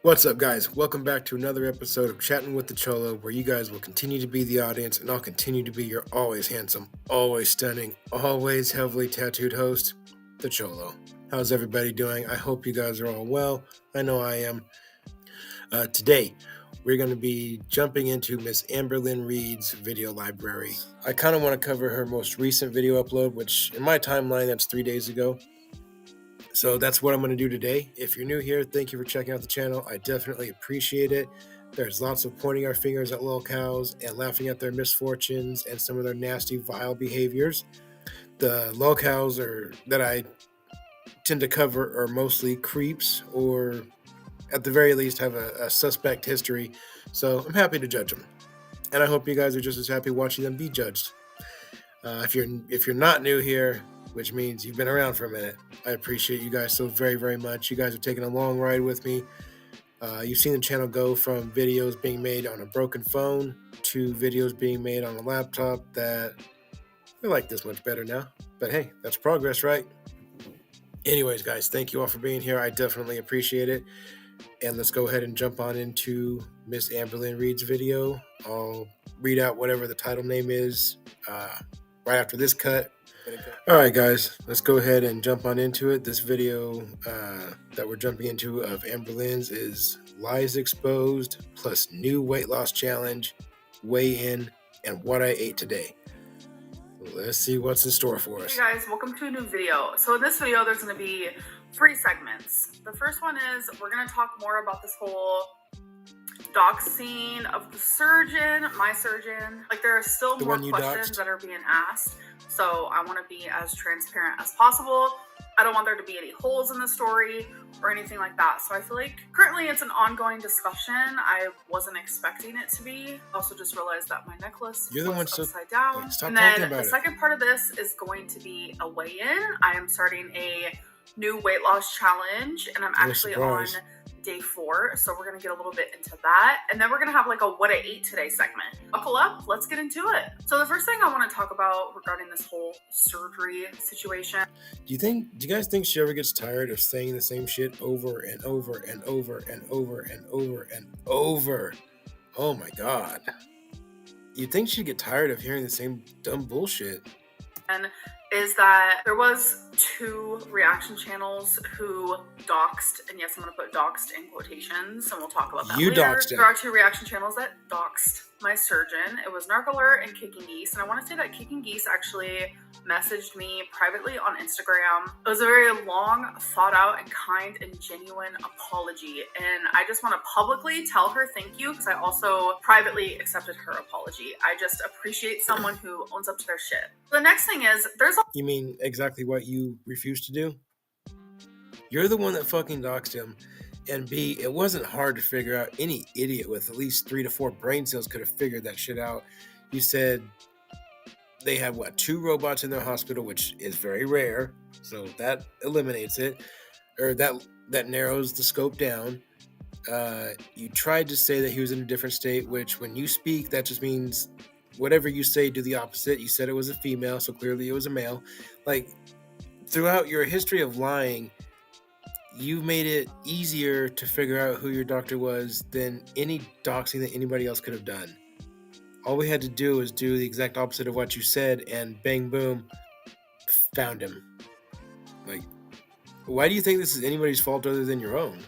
What's up, guys? Welcome back to another episode of Chatting with the Cholo, where you guys will continue to be the audience, and I'll continue to be your always handsome, always stunning, always heavily tattooed host, the Cholo. How's everybody doing? I hope you guys are all well. I know I am. Today, we're going to be jumping into Miss AmberLynn Reid's video library. I kind of want to cover her most recent video upload, which in my timeline, that's 3 days ago. So that's what I'm going to do today. If you're new here, thank you for checking out the channel. I definitely appreciate it. There's lots of pointing our fingers at lolcows and laughing at their misfortunes and some of their nasty, vile behaviors. The lolcows that I tend to cover are mostly creeps, or at the very least have a suspect history. So I'm happy to judge them. And I hope you guys are just as happy watching them be judged. If you're not new here, which means you've been around for a minute, I appreciate you guys so very, very much. You guys have taken a long ride with me. You've seen the channel go from videos being made on a broken phone to videos being made on a laptop that I like this much better now. But hey, that's progress, right? Anyways, guys, thank you all for being here. I definitely appreciate it. And let's go ahead and jump on into Miss AmberLynn Reid's video. I'll read out whatever the title name is right after this cut. All right, guys, let's go ahead and jump on into it. This video that we're jumping into of AmberLynn's is Lies Exposed plus New Weight Loss Challenge, Weigh In, and What I Ate Today. Let's see what's in store for us. Hey guys, welcome to a new video. So in this video, there's going to be 3 segments. The first one is we're going to talk more about this whole doxing of the surgeon, my surgeon. Like, there are still more questions that are being asked. So I want to be as transparent as possible. I don't want there to be any holes in the story or anything like that. So I feel like currently it's an ongoing discussion. I wasn't expecting it to be. Also just realized that my necklace was upside down. And then the second part of this is going to be a weigh-in. I am starting a new weight loss challenge, and I'm actually on day 4, so we're gonna get a little bit into that, and then we're gonna have like a what I ate today segment. Buckle up, let's get into it. So the first thing I want to talk about regarding this whole surgery situation. Do you guys think she ever gets tired of saying the same shit over and over and over and over and over and over? Oh my god. You'd think she'd get tired of hearing the same dumb bullshit. And is that there was 2 reaction channels who doxed, and yes, I'm going to put doxed in quotations, and we'll talk about that later. Doxed there are 2 reaction channels that doxed my surgeon. It was Narc and Kicking Geese, and I want to say that Kicking Geese actually messaged me privately on Instagram. It was a very long, thought out, and kind and genuine apology, and I just want to publicly tell her thank you, because I also privately accepted her apology. I just appreciate someone who owns up to their shit. The next thing is, You mean exactly what you refused to do? You're the one that fucking doxed him. And B, it wasn't hard to figure out. Any idiot with at least 3 to 4 brain cells could have figured that shit out. You said they have, 2 robots in their hospital, which is very rare. So that eliminates it. Or that narrows the scope down. You tried to say that he was in a different state, which when you speak, that just means whatever you say, do the opposite. You said it was a female, so clearly it was a male. Like, throughout your history of lying, you made it easier to figure out who your doctor was than any doxing that anybody else could have done. All we had to do was do the exact opposite of what you said, and bang, boom, found him. Like, why do you think this is anybody's fault other than your own?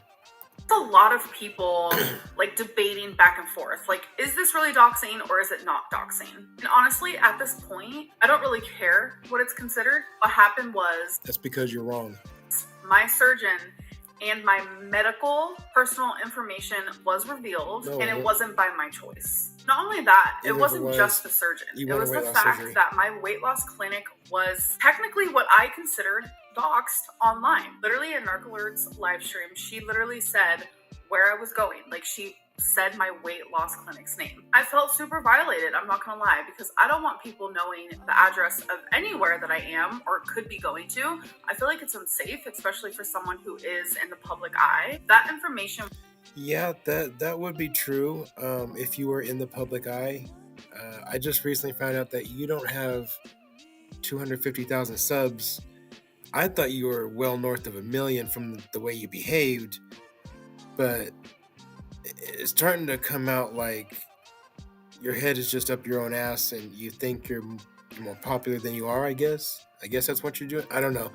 A lot of people like debating back and forth, like, is this really doxing or is it not doxing? And honestly, at this point, I don't really care what it's considered. What happened was, that's because you're wrong. My surgeon and my medical personal information was revealed, and it wasn't by my choice. Not only that, it wasn't just the surgeon. It was the fact that my weight loss clinic was technically what I considered doxed online. Literally in Narc Alert's live stream, she literally said where I was going. Like, she said my weight loss clinic's name. I felt super violated, I'm not gonna lie, because I don't want people knowing the address of anywhere that I am or could be going to. I feel like it's unsafe, especially for someone who is in the public eye. That information... Yeah, that would be true if you were in the public eye. I just recently found out that you don't have 250,000 subs. I thought you were well north of 1 million from the way you behaved, but it's starting to come out like your head is just up your own ass and you think you're more popular than you are, I guess. I guess that's what you're doing. I don't know.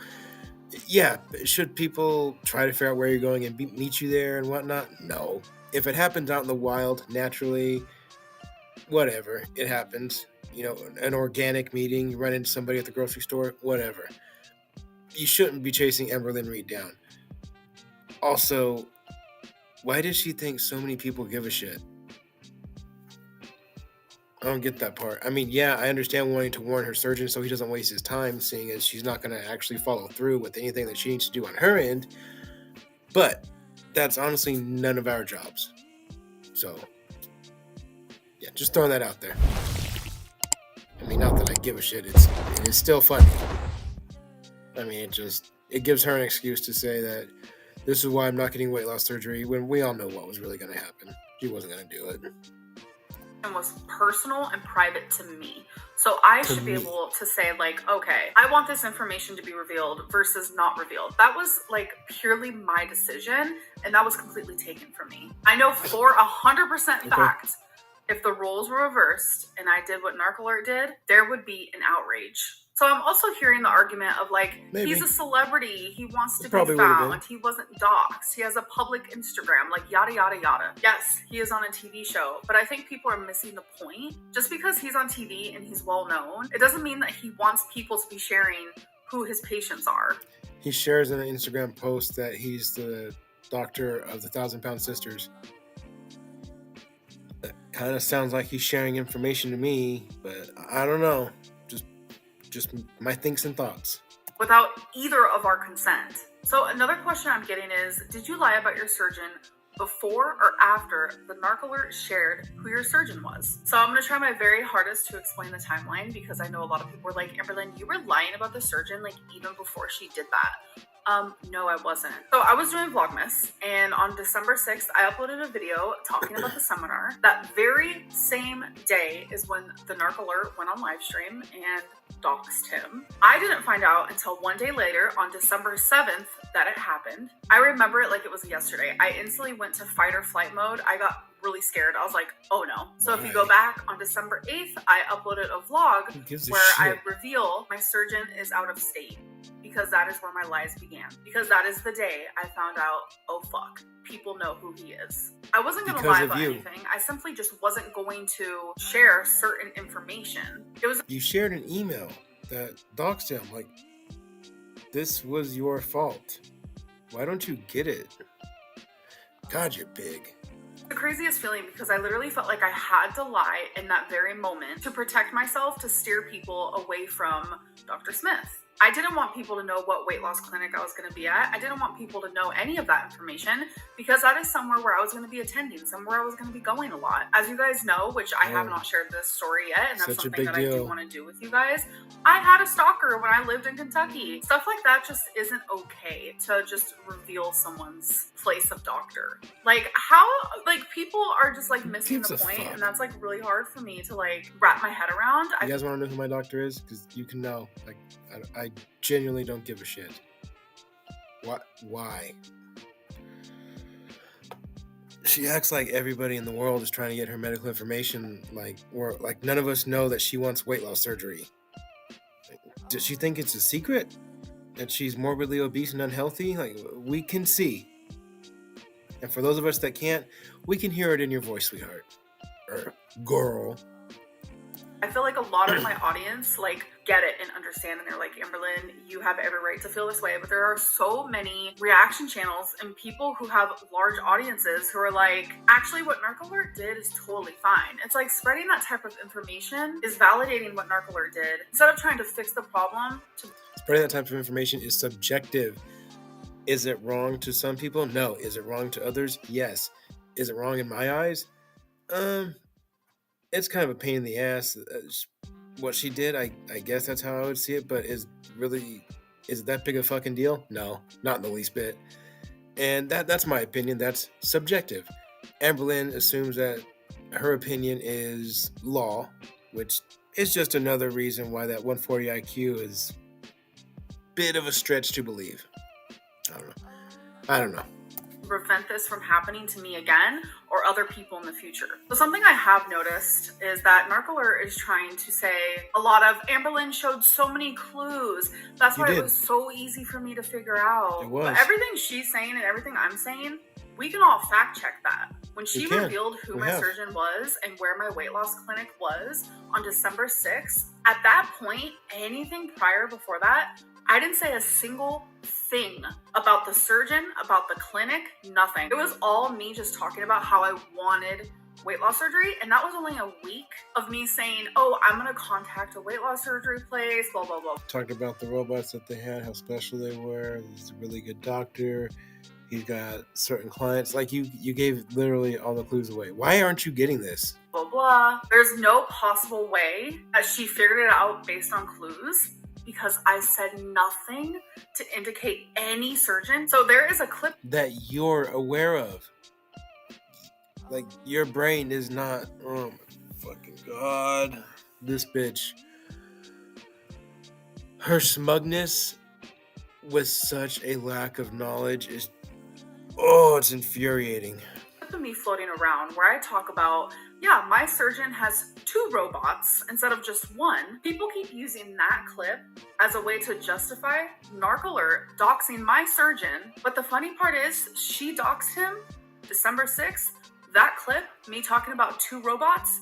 Yeah, should people try to figure out where you're going and meet you there and whatnot? No. If it happens out in the wild, naturally, whatever, it happens. You know, an organic meeting, you run into somebody at the grocery store, whatever. You shouldn't be chasing AmberLynn Reid down. Also, why does she think so many people give a shit? I don't get that part. I mean, yeah, I understand wanting to warn her surgeon so he doesn't waste his time, seeing as she's not going to actually follow through with anything that she needs to do on her end. But that's honestly none of our jobs. So, yeah, just throwing that out there. I mean, not that I give a shit. It is still funny. I mean, it gives her an excuse to say that this is why I'm not getting weight loss surgery when we all know what was really going to happen. She wasn't going to do it. And was personal and private to me. So I should be able to say, like, okay, I want this information to be revealed versus not revealed. That was like purely my decision, and that was completely taken from me. I know for 100% fact, if the roles were reversed and I did what NarcAlert did, there would be an outrage. So I'm also hearing the argument of like, maybe he's a celebrity, he wants to be found, he wasn't doxxed, he has a public Instagram, like yada, yada, yada. Yes, he is on a TV show, but I think people are missing the point. Just because he's on TV and he's well known, it doesn't mean that he wants people to be sharing who his patients are. He shares in an Instagram post that he's the doctor of the 1,000-pound sisters. That kind of sounds like he's sharing information to me, but I don't know. Just my thinks and thoughts. Without either of our consent. So another question I'm getting is, did you lie about your surgeon before or after the NarcAlert shared who your surgeon was? So I'm going to try my very hardest to explain the timeline, because I know a lot of people were like, AmberLynn, you were lying about the surgeon like even before she did that. No, I wasn't. So I was doing Vlogmas, and on December 6th, I uploaded a video talking about the seminar. That very same day is when the NarcAlert went on live stream and doxed him. I didn't find out until one day later on December 7th that it happened. I remember it like it was yesterday. I instantly went to fight or flight mode. I got really scared. I was like, oh no. So if you go back on December 8th, I uploaded a vlog where I reveal my surgeon is out of state, because that is where my lies began. Because that is the day I found out, oh fuck, people know who he is. I wasn't going to lie about anything. I simply just wasn't going to share certain information. You shared an email that doxed him. Like, this was your fault. Why don't you get it? God, you're big. The craziest feeling, because I literally felt like I had to lie in that very moment to protect myself, to steer people away from Dr. Smith. I didn't want people to know what weight loss clinic I was going to be at. I didn't want people to know any of that information, because that is somewhere where I was going to be attending, somewhere I was going to be going a lot. As you guys know, which I have not shared this story yet, and that's something that I do want to do with you guys. I had a stalker when I lived in Kentucky. Stuff like that just isn't okay to just reveal someone's place of doctor. Like, how, like, people are just like missing the point, and that's like really hard for me to like wrap my head around. You guys want to know who my doctor is? Because you can know. Like, I genuinely don't give a shit. What? Why? She acts like everybody in the world is trying to get her medical information, or none of us know that she wants weight loss surgery. Does she think it's a secret that she's morbidly obese and unhealthy? Like, we can see. And for those of us that can't, we can hear it in your voice, sweetheart. Or girl. I feel like a lot of my audience like get it and understand, and they're like, AmberLynn, you have every right to feel this way. But there are so many reaction channels and people who have large audiences who are like, actually what NarcAlert did is totally fine. It's like spreading that type of information is validating what NarcAlert did instead of trying to fix the problem. Spreading that type of information is subjective. Is it wrong to some people? No. Is it wrong to others? Yes. Is it wrong in my eyes? It's kind of a pain in the ass. What she did, I guess that's how I would see it, but is it that big a fucking deal? No, not in the least bit. And that's my opinion. That's subjective. AmberLynn assumes that her opinion is law, which It's just another reason why that 140 IQ is a bit of a stretch to believe. I don't know. Prevent this from happening to me again or other people in the future. So something I have noticed is that NarcAlert is trying to say a lot of AmberLynn showed so many clues. That's why it was so easy for me to figure out. It was. But everything she's saying and everything I'm saying, we can all fact check that. When she revealed who my surgeon was and where my weight loss clinic was on December 6th, at that point, anything prior before that, I didn't say a single thing about the surgeon, about the clinic, nothing. It was all me just talking about how I wanted weight loss surgery, and that was only a week of me saying, oh, I'm gonna contact a weight loss surgery place, blah, blah, blah. Talked about the robots that they had, how special they were. He's a really good doctor. He's got certain clients. Like you gave literally all the clues away. Why aren't you getting this? Blah, blah. There's no possible way that she figured it out based on clues, because I said nothing to indicate any surgeon. So there is a clip that you're aware of. Like, your brain is not, oh my fucking God. This bitch. Her smugness with such a lack of knowledge is, it's infuriating. Of me floating around where I talk about, yeah, my surgeon has 2 robots instead of just 1. People keep using that clip as a way to justify NarcAlert doxing my surgeon. But the funny part is, she doxed him December 6th. That clip, me talking about 2 robots,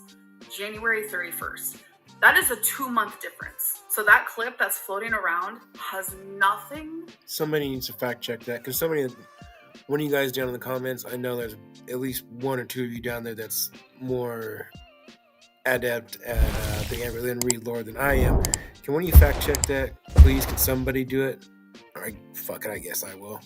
January 31st. That is a 2-month difference. So that clip that's floating around has nothing. Somebody needs to fact check that, because one of you guys down in the comments, I know there's at least 1 or 2 of you down there that's more adept at the AmberLynn Reid lore than I am. Can one of you fact check that? Please, can somebody do it? Alright, fuck it, I guess I will.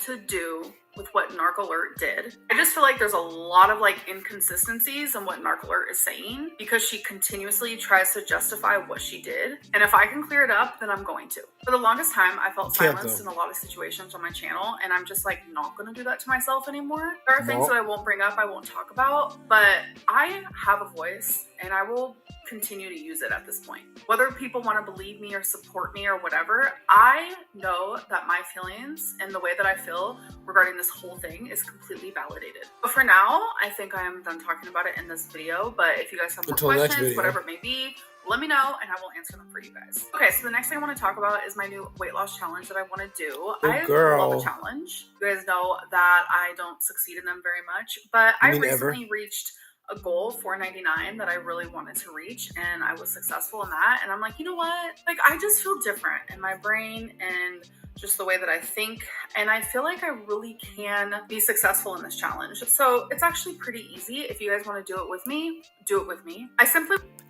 To do with what NarcAlert did. I just feel like there's a lot of inconsistencies in what NarcAlert is saying, because she continuously tries to justify what she did. And if I can clear it up, then I'm going to. For the longest time, I felt silenced in a lot of situations on my channel, and I'm just not going to do that to myself anymore. There are things that I won't bring up, I won't talk about, but I have a voice and I will continue to use it at this point. Whether people want to believe me or support me or whatever, I know that my feelings and the way that I feel regarding this whole thing is completely validated. But for now, I think I am done talking about it in this video. But if you guys have more questions, whatever it may be, let me know and I will answer them for you guys. Okay, so the next thing I want to talk about is my new weight loss challenge that I want to do. I love a challenge. You guys know that I don't succeed in them very much, but I recently reached a goal, $4.99, that I really wanted to reach, and I was successful in that. And I'm like, you know what? I just feel different in my brain and just the way that I think, and I feel like I really can be successful in this challenge. So it's actually pretty easy. If you guys want to do it with me, do it with me.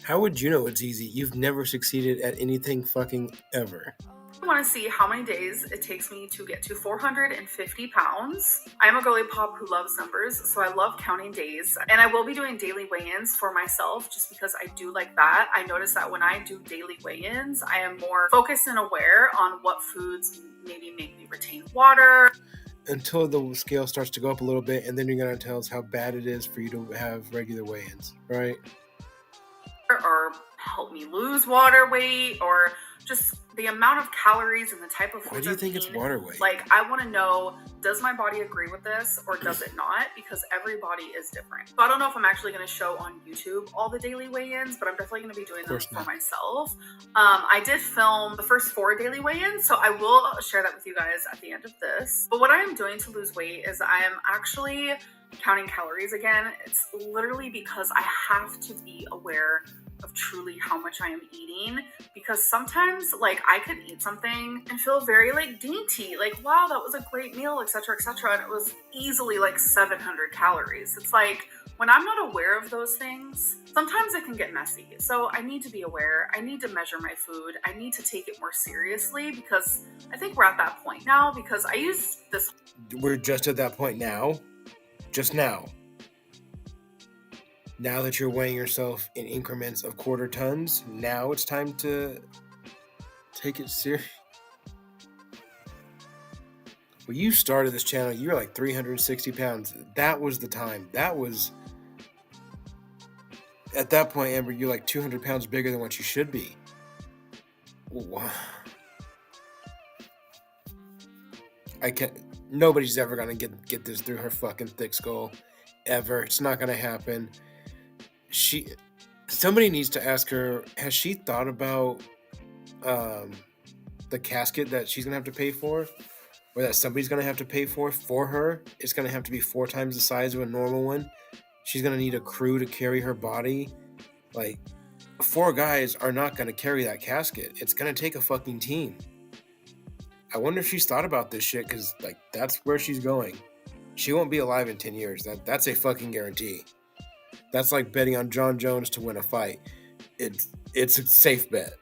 How would you know it's easy? You've never succeeded at anything fucking ever. I want to see how many days it takes me to get to 450 pounds. I'm a girly pop who loves numbers, so I love counting days. And I will be doing daily weigh-ins for myself just because I do like that. I notice that when I do daily weigh-ins, I am more focused and aware on what foods maybe make me retain water. Until the scale starts to go up a little bit, and then you're going to tell us how bad it is for you to have regular weigh-ins, right? Or help me lose water weight, or just the amount of calories and the type of foods. Why do you think it's water weight? I want to know, does my body agree with this or does it not? Because every body is different. So I don't know if I'm actually going to show on YouTube all the daily weigh-ins, but I'm definitely going to be doing them for myself. I did film the first 4 daily weigh-ins, so I will share that with you guys at the end of this. But what I am doing to lose weight is I am actually counting calories again. It's literally because I have to be aware of truly how much I am eating, because sometimes I could eat something and feel very dainty, wow, that was a great meal, etc., and it was easily 700 calories. It's when I'm not aware of those things, sometimes it can get messy. So I need to be aware. I need to measure my food. I need to take it more seriously, because I think we're at that point now, because I use this. We're just at that point now. Just now. Now that you're weighing yourself in increments of quarter tons, now it's time to take it serious. When you started this channel, you were 360 pounds. That was the time. That was At that point, Amber, you're like 200 pounds bigger than what you should be. Wow. I can't. Nobody's ever gonna get this through her fucking thick skull, ever. It's not gonna happen. Somebody needs to ask her. Has she thought about the casket that she's gonna have to pay for, or that somebody's gonna have to pay for her? It's gonna have to be 4 times the size of a normal one. She's gonna need a crew to carry her body. Like, 4 guys are not gonna carry that casket. It's gonna take a fucking team. I wonder if she's thought about this shit, because like that's where she's going. She won't be alive in 10 years. That's a fucking guarantee. That's like betting on John Jones to win a fight. It's a safe bet.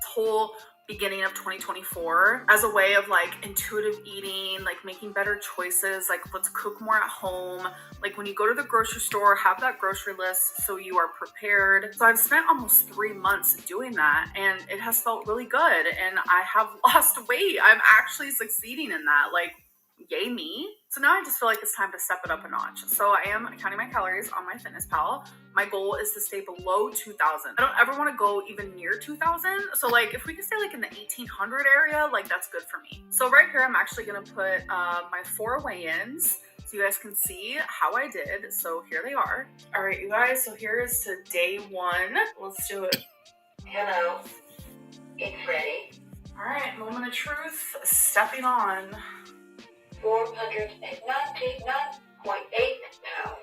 Whole beginning of 2024 as a way of like intuitive eating, like making better choices, like let's cook more at home. Like when you go to the grocery store, have that grocery list so you are prepared. So I've spent almost 3 months doing that, and it has felt really good, and I have lost weight. I'm actually succeeding in that. Like, yay me. So now I just feel like it's time to step it up a notch. So I am counting my calories on MyFitnessPal. My goal is to stay below 2,000. I don't ever want to go even near 2,000. So like if we can stay like in the 1,800 area, like that's good for me. So right here, I'm actually going to put my 4 weigh-ins so you guys can see how I did. So here they are. All right, you guys. So here is to day 1. Let's do it. Hello. It's ready. All right, moment of truth. Stepping on. 499.8 pounds.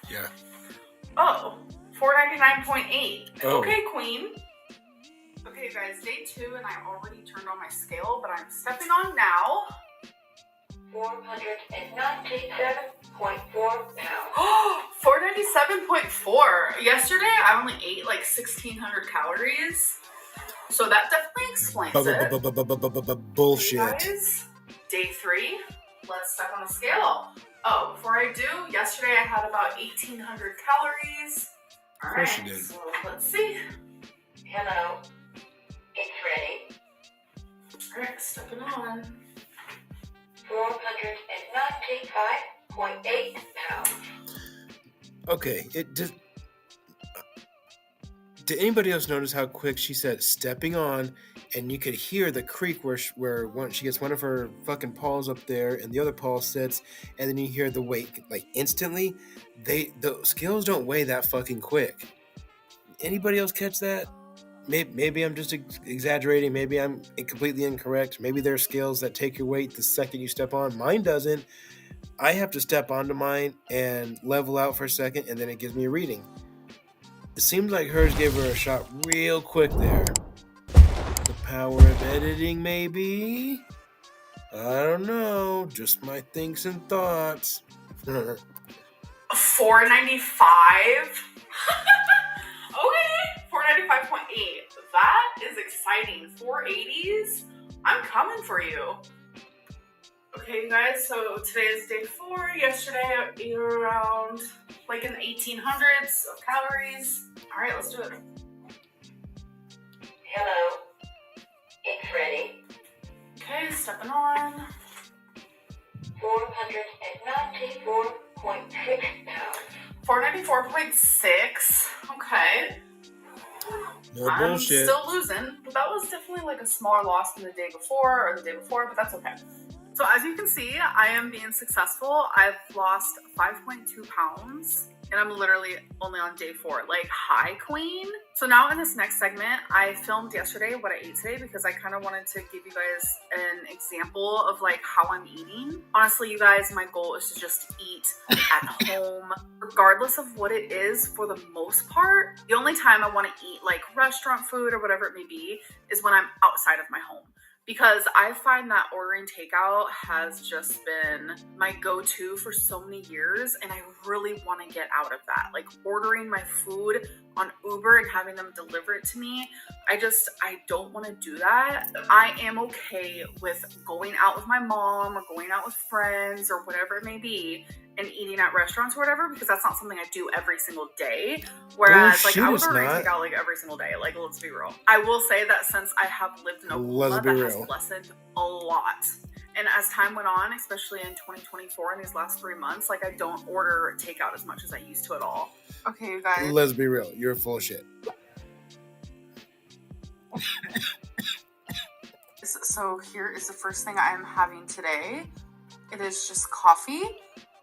Yeah. Oh, 499.8. Oh. Okay, queen. Okay, guys, day 2, and I already turned on my scale, but I'm stepping on now. 497.4 pounds. Oh, 497.4. Yesterday, I only ate like 1,600 calories, so that definitely explains it. Bullshit. Guys, day 3, let's step on the scale. Oh, before I do, yesterday I had about 1,800 calories. All right, Of course you did. so let's see. Hello. It's ready. All right, stepping on. 495.8 pounds. Okay, did anybody else notice how quick she said stepping on, and you could hear the creak where she gets one of her fucking paws up there and the other paw sits, and then you hear the weight like instantly. The scales don't weigh that fucking quick. Anybody else catch that? Maybe I'm just exaggerating. Maybe I'm completely incorrect. Maybe there are scales that take your weight the second you step on. Mine doesn't. I have to step onto mine and level out for a second, and then it gives me a reading. It seems like hers gave her a shot real quick there. The power of editing, maybe? I don't know. Just my thinks and thoughts. 495. Okay, 495.8. That is exciting. 480s. I'm coming for you. Okay, you guys, so today is day 4. Yesterday I ate around like in the 1,800s of calories. All right, let's do it. Hello. It's ready. Okay, stepping on. 494.6 pounds. 494.6. Okay. No I'm bullshit. still losing, but that was definitely like a smaller loss than the day before or the day before, but that's okay. So as you can see, I am being successful. I've lost 5.2 pounds, and I'm literally only on day 4. Like, hi, queen. So now in this next segment, I filmed yesterday what I ate today because I kind of wanted to give you guys an example of like how I'm eating. Honestly, you guys, my goal is to just eat at home, regardless of what it is for the most part. The only time I want to eat like restaurant food or whatever it may be is when I'm outside of my home. Because I find that ordering takeout has just been my go-to for so many years, and I really want to get out of that. Like ordering my food on Uber and having them deliver it to me, I don't want to do that. I am okay with going out with my mom or going out with friends or whatever it may be and eating at restaurants or whatever, because that's not something I do every single day. Whereas I would order takeout like every single day. Like, let's be real. I will say that since I have lived in Oklahoma, that has lessened a lot. And as time went on, especially in 2024 in these last 3 months, like I don't order takeout as much as I used to at all. Okay, you guys. Let's be real. You're full of shit. So here is the first thing I am having today. It is just coffee,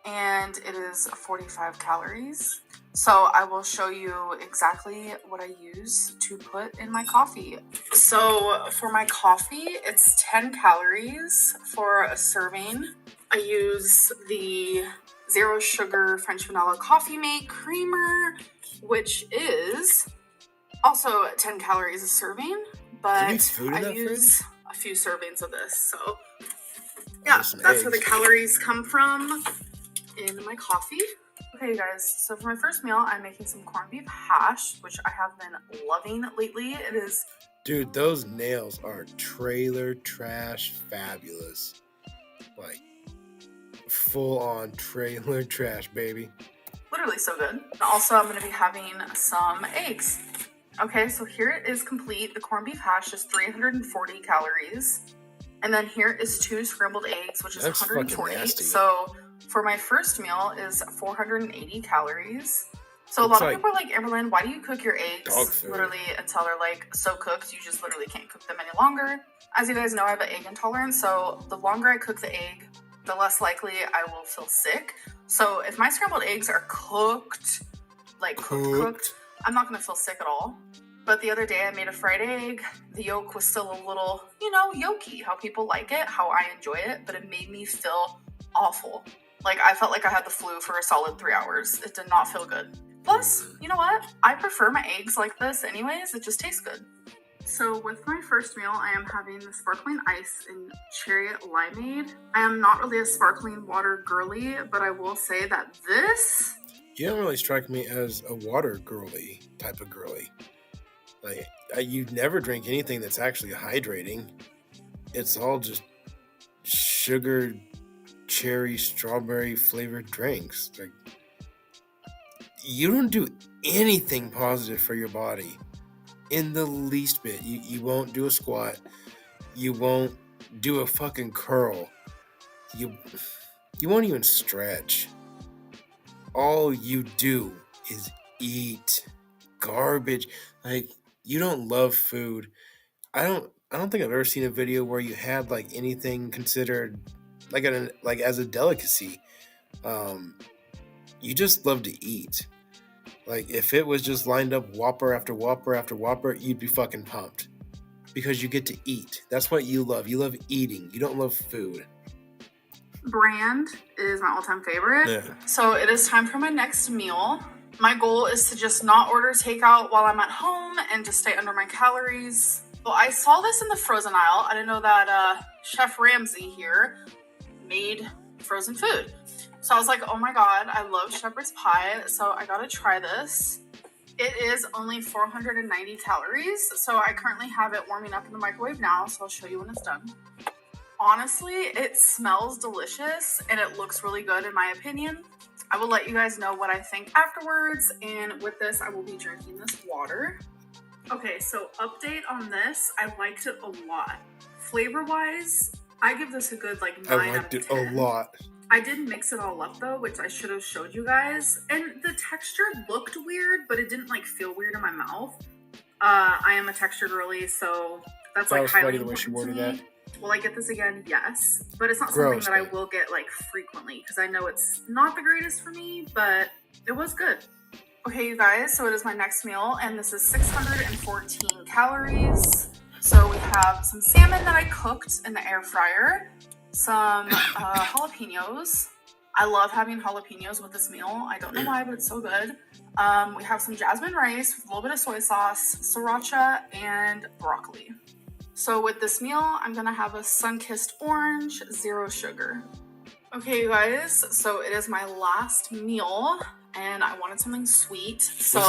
and it is 45 calories. So I will show you exactly what I use to put in my coffee. So for my coffee, it's 10 calories for a serving. I use the zero sugar French vanilla coffee mate creamer, which is also 10 calories a serving, but I use a few servings of this. So yeah, that's where the calories come from in my coffee. Okay, you guys, so for my first meal, I'm making some corned beef hash, which I have been loving lately. It is... Dude, those nails are trailer trash fabulous. Like, full-on trailer trash, baby. Literally so good. And also, I'm going to be having some eggs. Okay, so here it is complete. The corned beef hash is 340 calories. And then here is 2 scrambled eggs, which is 140. So for my first meal is 480 calories. So a lot of people are like, AmberLynn, why do you cook your eggs literally until they're like so cooked? You just literally can't cook them any longer. As you guys know, I have an egg intolerance. So the longer I cook the egg, the less likely I will feel sick. So if my scrambled eggs are cooked, like cooked, I'm not going to feel sick at all. But the other day I made a fried egg. The yolk was still a little, yolky, how people like it, how I enjoy it, but it made me feel awful. Like I felt like I had the flu for a solid 3 hours. It did not feel good. Plus, you know what? I prefer my eggs like this anyways. It just tastes good. So with my first meal, I am having the sparkling ice in cherry limeade. I am not really a sparkling water girly, but I will say that this... You don't really strike me as a water girly type of girly. Like, you never drink anything that's actually hydrating. It's all just sugar, cherry, strawberry flavored drinks. Like, you don't do anything positive for your body in the least bit. You won't do a squat. You won't do a fucking curl. You won't even stretch. All you do is eat garbage. Like, you don't love food. I don't think I've ever seen a video where you had like anything considered like as a delicacy. You just love to eat. Like, if it was just lined up Whopper after Whopper after Whopper, you'd be fucking pumped. Because you get to eat. That's what you love. You love eating. You don't love food. Brand is my all-time favorite. Yeah. So it is time for my next meal. My goal is to just not order takeout while I'm at home and to stay under my calories. Well, I saw this in the frozen aisle. I didn't know that Chef Ramsay here made frozen food. So I was like, oh my god, I love shepherd's pie, so I gotta try this. It is only 490 calories, so I currently have it warming up in the microwave now, so I'll show you when it's done. Honestly, it smells delicious, and it looks really good in my opinion. I will let you guys know what I think afterwards, and with this, I will be drinking this water. Okay, so update on this, I liked it a lot. Flavor-wise, I give this a good 9 out of 10. I liked it a lot. I did mix it all up though, which I should have showed you guys. And the texture looked weird, but it didn't feel weird in my mouth. I am a texture girly, so that's highly important to me. Will I get this again? Yes. But it's not something that I will get frequently because I know it's not the greatest for me, but it was good. Okay, you guys, so it is my next meal, and this is 614 calories. So we have some salmon that I cooked in the air fryer. Some jalapenos. I love having jalapenos with this meal. I don't know why, but it's so good. We have some jasmine rice with a little bit of soy sauce, sriracha, and broccoli. So with this meal, I'm gonna have a sun-kissed orange, zero sugar. Okay, you guys, so it is my last meal, and I wanted something sweet. So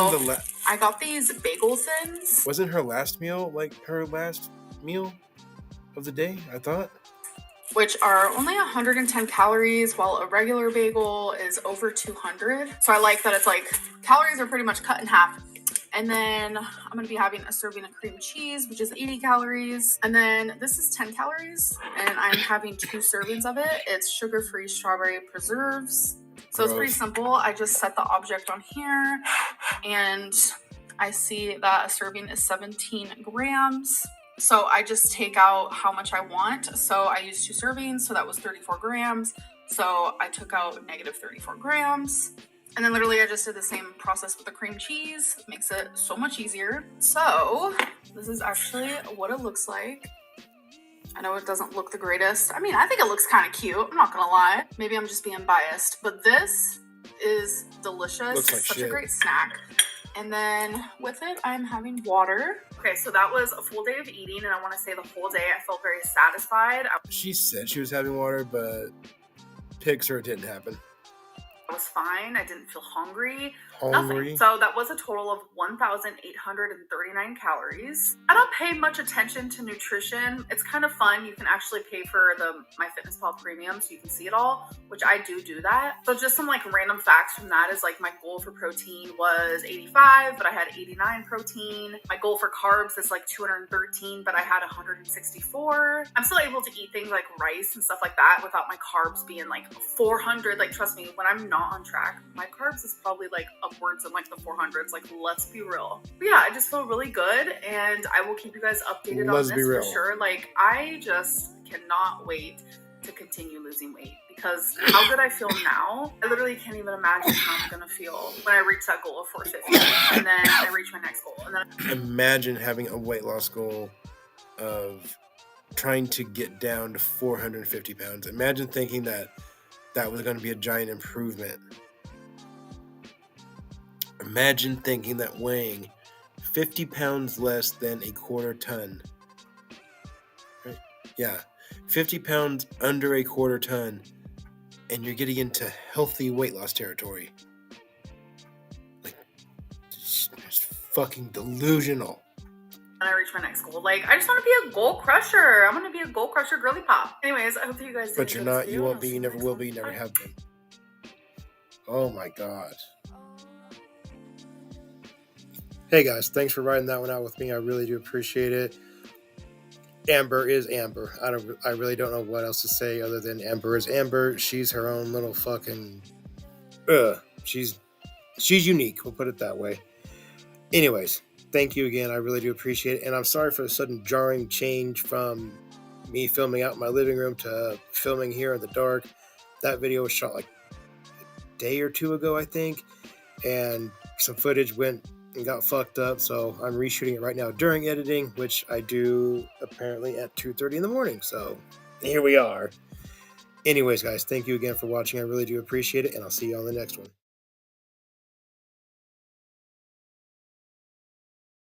I got these bagel thins. Wasn't her last meal her last meal of the day, I thought? Which are only 110 calories, while a regular bagel is over 200. So I like that it's calories are pretty much cut in half. And then I'm going to be having a serving of cream cheese, which is 80 calories. And then this is 10 calories, and I'm having 2 servings of it. It's sugar-free strawberry preserves. So it's pretty simple. I just set the object on here, and I see that a serving is 17 grams. So I just take out how much I want. So I used 2 servings, so that was 34 grams. So I took out negative 34 grams. And then literally I just did the same process with the cream cheese. It makes it so much easier. So this is actually what it looks like. I know it doesn't look the greatest. I mean, I think it looks kind of cute. I'm not gonna lie. Maybe I'm just being biased, but this is delicious. Looks like Such shit. a great snack. And then with it, I'm having water. Okay, so that was a full day of eating, and I want to say the whole day I felt very satisfied. She said she was having water, but picture it didn't happen. I was fine. I didn't feel hungry. Hungry? Nothing. So that was a total of 1,839 calories. I don't pay much attention to nutrition. It's kind of fun. You can actually pay for the MyFitnessPal Premium so you can see it all, which I do that. So just some like random facts from that is like my goal for protein was 85, but I had 89 protein. My goal for carbs is like 213, but I had 164. I'm still able to eat things like rice and stuff like that without my carbs being like 400. Like, trust me, when I'm not on track, my carbs is probably like upwards in like the 400s. Like, let's be real. But yeah, I just feel really good, and I will keep you guys updated on this for sure. Like, I just cannot wait to continue losing weight, because how good I feel now, I literally can't even imagine how I'm gonna feel when I reach that goal of 450, and then I reach my next goal. And then imagine having a weight loss goal of trying to get down to 450 pounds. Imagine thinking that was going to be a giant improvement. Imagine thinking that weighing 50 pounds less than a quarter ton. Right? Yeah, 50 pounds under a quarter ton, and you're getting into healthy weight loss territory. Like, it's fucking delusional. I reach my next goal. Like, I just want to be a goal crusher. I'm going to be a goal crusher girly pop. Anyways, I hope that you guys did. But you're not, you won't be, you never will be, you never have been. Oh my God. Hey guys, thanks for writing that one out with me. I really do appreciate it. Amber is Amber. I really don't know what else to say other than Amber is Amber. She's her own little fucking she's unique, we'll put it that way. Anyways, thank you again. I really do appreciate it. And I'm sorry for the sudden jarring change from me filming out in my living room to filming here in the dark. That video was shot like a day or 2 ago, I think. And some footage went and got fucked up. So I'm reshooting it right now during editing, which I do apparently at 2:30 in the morning. So here we are. Anyways, guys, thank you again for watching. I really do appreciate it. And I'll see you on the next one.